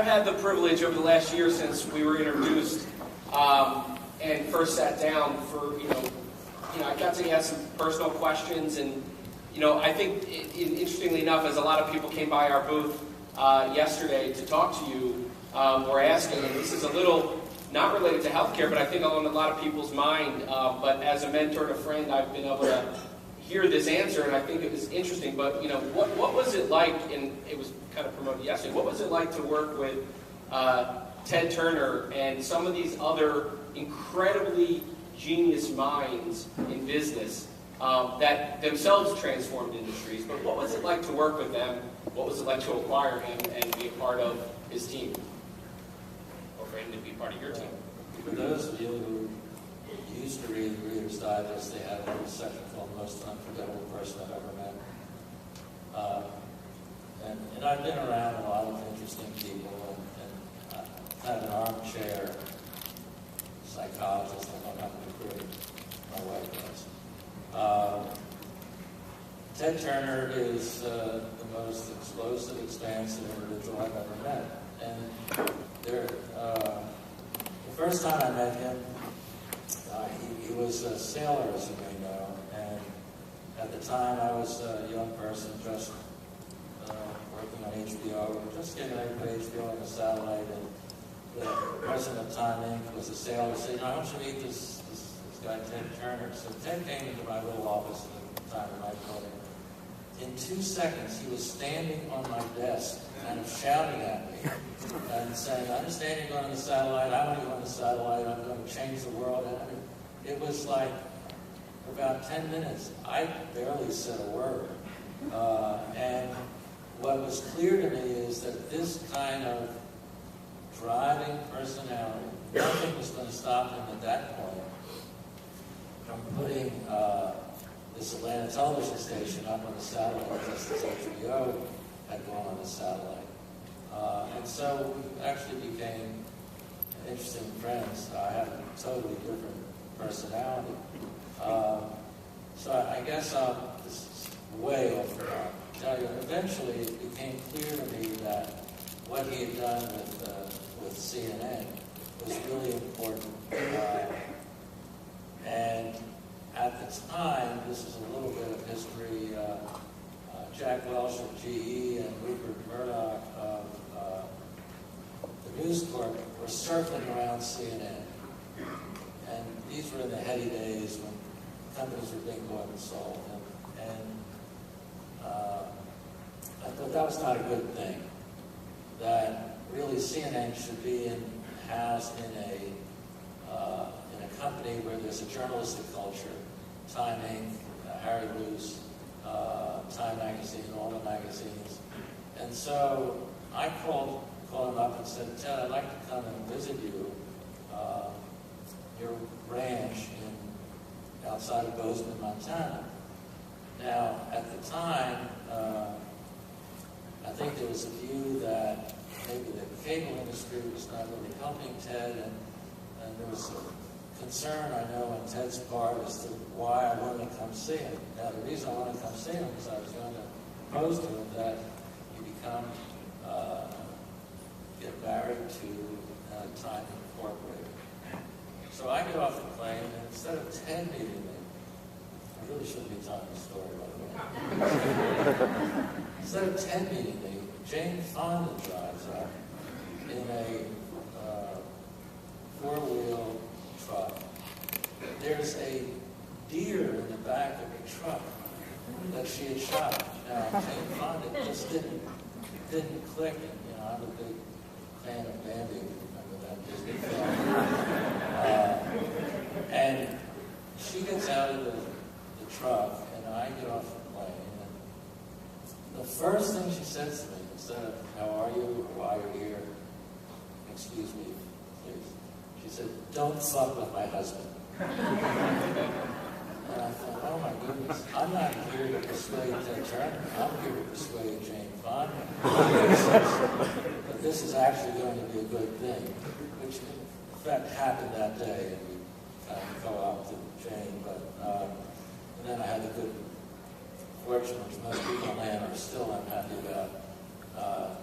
had the privilege over the last year since we were introduced and first sat down for, I got to ask some personal questions, and, I think, interestingly enough, as a lot of people came by our booth yesterday to talk to you, were asking, and this is a little not related to healthcare, but I think on a lot of people's mind, but as a mentor and a friend, I've been able to hear this answer, and I think it was interesting, but, what was it like, and it was kind of promoted yesterday, what was it like to work with Ted Turner and some of these other incredibly genius minds in business that themselves transformed industries, but what was it like to work with them? What was it like to acquire him and be a part of his team? Or for him to be part of your team? For those of you who used to read the Reader's Digest, they had a section called Most Unforgettable Person I've Ever Met. And I've been around a lot of interesting people, and kind of an armchair psychologist. I don't happen to agree. My wife does. Ted Turner is the most explosive, expansive individual I've ever met. And the first time I met him, he was a sailor, as you may know, and at the time I was a young person just working on HBO, just getting ready to put HBO on the satellite, and the president of Time Inc. was a sailor, saying, "I want you to meet this guy, Ted Turner." So Ted came into my little office at the time in my building. In 2 seconds, he was standing on my desk, kind of shouting at me, and saying, "I understand you're going on the satellite, I want to go on the satellite, I'm going to change the world." And I mean, it was like, for about 10 minutes, I barely said a word. And what was clear to me is that this kind of driving personality, nothing was going to stop him at that point from putting this Atlanta television station up on the satellite, just as HBO had gone on the satellite. And so we actually became interesting friends. I have a totally different personality. So I guess this is way off the mark. Tell you, eventually it became clear to me that what he had done with CNN was really important. And at the time, this is a little bit of history, Jack Welch of GE and Rupert Murdoch of the News Corp were circling around CNN. And these were in the heady days when companies were being bought and sold. And I thought that was not a good thing. That really CNN should be housed in a company where there's a journalistic culture. Time Inc., Harry Luce, Time Magazine, all the magazines. And so I called him up and said, "Ted, I'd like to come and visit you, your ranch outside of Bozeman, Montana." Now, at the time, I think there was a view that maybe the cable industry was not really helping Ted, and there was a concern, I know, on Ted's part as to why I wanted to come see him. Now, the reason I wanted to come see him is I was going to propose to him that he get married to Time Incorporated. So I get off the plane, and instead of Ted meeting me, I really shouldn't be telling the story, by the way. Instead of Ted meeting me, Jane Fonda drives up in a four-wheel truck. There's a deer in the back of the truck that she had shot. Now, Jane Fonda just didn't click. And, I'm a big fan of Bambi, if you remember that Disney film. And she gets out of the truck, and I get off the plane. And the first thing she says to me, instead of, "How are you?" or "Why are you here?" "Excuse me, please." She said, "Don't fuck with my husband." And I thought, oh my goodness, I'm not here to persuade Ted Turner. I'm here to persuade Jane Fonda. But this is actually going to be a good thing, which in fact happened that day, and we kind of co-opted Jane. But and then I had the good fortune, which most people in Atlanta are still unhappy about,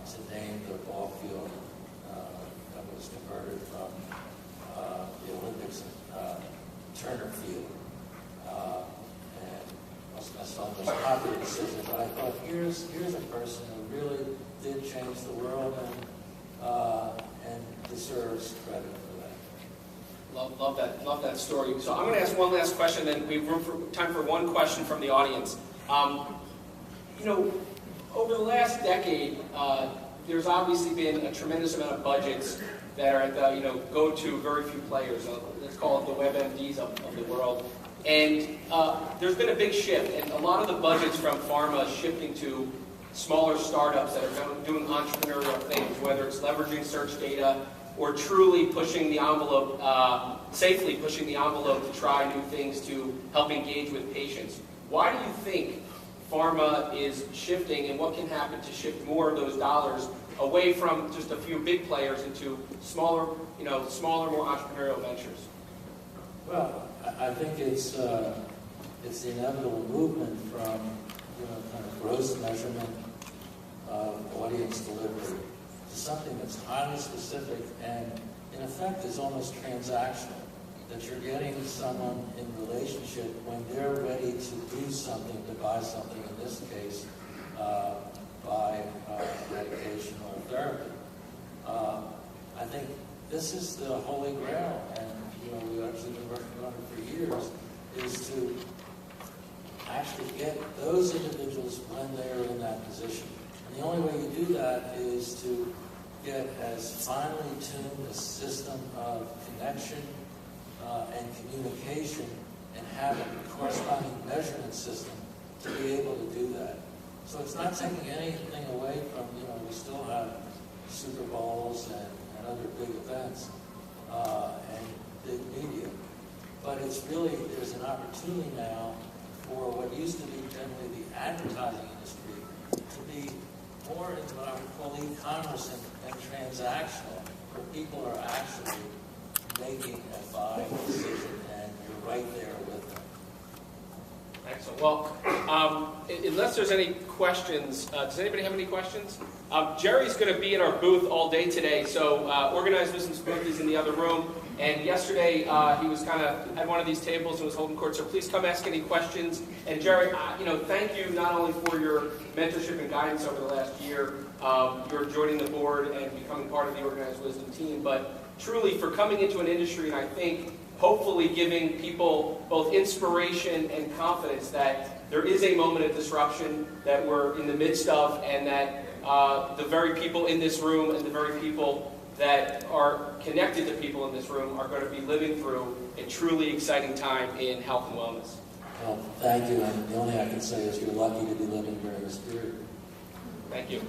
to name the ball field here's a person who really did change the world and deserves credit for that. Love that story. So I'm going to ask one last question, then we have time for one question from the audience. Over the last decade, there's obviously been a tremendous amount of budgets that are at the, go to very few players. Let's call it the WebMDs of the world. And there's been a big shift, and a lot of the budgets from pharma is shifting to smaller startups that are doing entrepreneurial things, whether it's leveraging search data or truly pushing the envelope, safely pushing the envelope to try new things to help engage with patients. Why do you think pharma is shifting, and what can happen to shift more of those dollars away from just a few big players into smaller, more entrepreneurial ventures? Well, I think it's the inevitable movement from kind of gross measurement of audience delivery to something that's highly specific and in effect is almost transactional. That you're getting someone in relationship when they're ready to do something, to buy something, in this case, buy medication or therapy. I think this is the holy grail, and we've actually been working on it for years, is to actually get those individuals when they're in that position. And the only way you do that is to get as finely tuned a system of connection and communication and have a corresponding measurement system to be able to do that. So it's not taking anything away from, we still have Super Bowls and other big events and big media. But it's really, there's an opportunity now for what used to be generally the advertising industry to be more in what I would call e-commerce and transactional, where people are actually making a buying decision and you're right there with them. Excellent. Well, unless there's any questions, does anybody have any questions? Jerry's going to be in our booth all day today, so OrganizedWisdom's booth is in the other room. And yesterday he was had one of these tables and was holding court. So please come ask any questions. And Jerry, thank you not only for your mentorship and guidance over the last year, you're joining the board and becoming part of the OrganizedWisdom team, but truly for coming into an industry and I think hopefully giving people both inspiration and confidence that there is a moment of disruption that we're in the midst of, and that the very people in this room and the very people that are connected to people in this room are going to be living through a truly exciting time in health and wellness. Well, thank you, and the only I can say is you're lucky to be living during this period. Thank you.